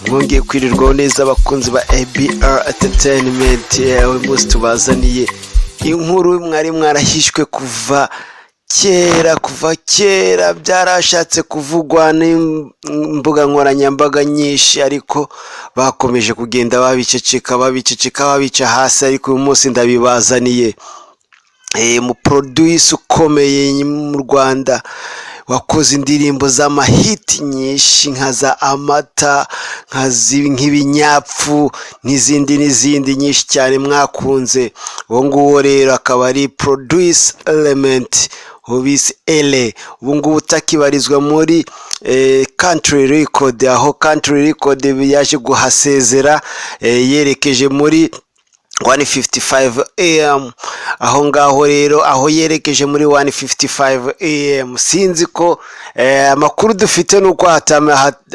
mwongeye kwirirwaho neza abakunzi ba E.B.REntertainment. Uyu munsi tubazaniye inkuru mwari mwarahishwe kuva kera byarashatse kuvugwa n'imbuga nkoranyambaga nyinshi, ariko bakomeje kugenda babica hasi. Ariko uyu munsi ndabibazaniye mu producer ukomeye mu Rwanda wakoze indirimbo z'amahiti nyinshi nka za amata, nk'ibinyapfu n'izindi nyinshi cyane mwakunze. Uwo nguwo rero akaba ari producer element ubise ele. Ubu ngubu utakibarizwa muri country record, aho country record yaje guhasezera yerekeje muri 155 AM. aho ngaho rero aho yerekeje muri 155 AM, sinzi ko amakuru dufite nuko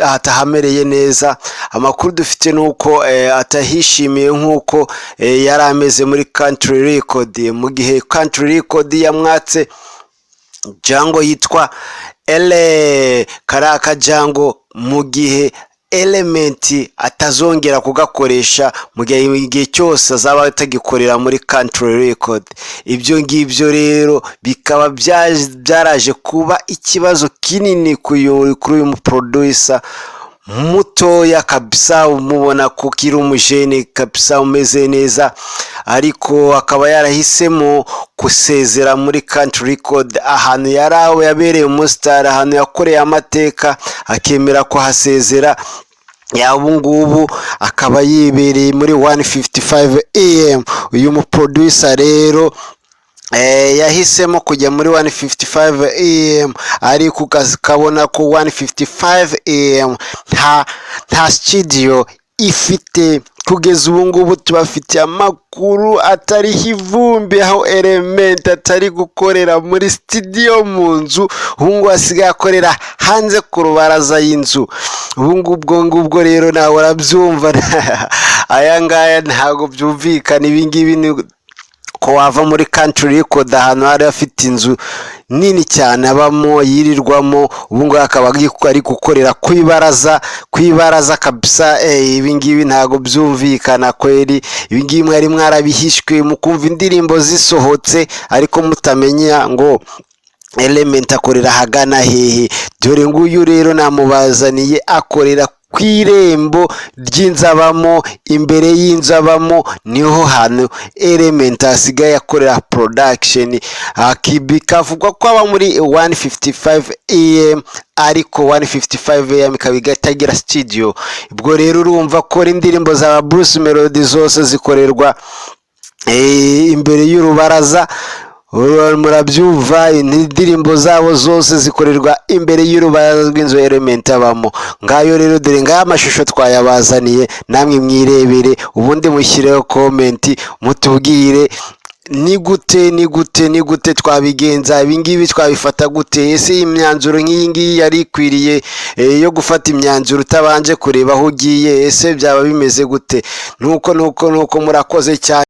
hatahamereye neza. Amakuru dufite nuko atahishimiye nkuko yari ameze muri country record, mu gihe country record yamwatse jango yitwa ele karaka jango, mu gihe element atazongera kugakoresha mu gihe cyose azaba atagikorera muri country record. Ibyo ngibyo rero bikaba byaraje kuba ikibazo kinini kuri uyu producer mutoya kabisa, umubona ko kiri umujene kabisa umeze neza, ariko akaba yarahisemo kusezera muri country record, ahantu yarawe yabereye umustar, ahantu yakoreye amateka, akemera ko hasezera. Ubu ngubu akaba yibereye muri 155 AM. uyu mu producer rero yahisemo kujya muri 155 AM, ariko ukabona ko 155 AM nta studio ifite. Kugeza ubu ngubu tubafitiye amakuru atariho ivumbi, aho element atari gukorera muri studio mu nzu, ubu ngubu asigaye akorera hanze ku rubaraza y'inzu. ubu ngubwo rero nawe urabyumva. aya ngaya ntabwo byumvikana. ibi ngibi ko wava muri country record ahantu hari afite inzu nini cyane abamo yirirwamo, ubu ngubu akaba ari gukorera kwibaraza kabisa. Ibi ngibi ntago byumvikana kweri. ibi ngibi mwari mwarabihishwe mukumva indirimbo zisohotse, ariko mutamenya ngo element akorera hagana hehe. Dore nguyu rero namubazaniye akorera kw'irembo ry'inzabamo, imbere y'inzabamo niho hantu element asigaye akorera production. Bikavugwa ko aba muri 155 AM, ariko 155 AM ikaba itagira studio. ubwo rero urumva ko indirimbo za Bruce Melody zose zikorerwa imbere y'urubaraza. Murabyumva, indirimbo zabo zose zikorerwa imbere y'urubaraza rw'inzu element abamo. Ngayo rero dore ngaya amashusho twayabazaniye, namwe mwirebere, ubundi mushyireho comment mutubwire ni gute twabigenza. ibi ngibi twabifata gute? Ese imyanzuro nk'iyi ngiyi yari ikwiriye yo gufata imyanzuro utabanje kureba aho ugiye? Ese byaba bimeze gute? nuko murakoze cyane.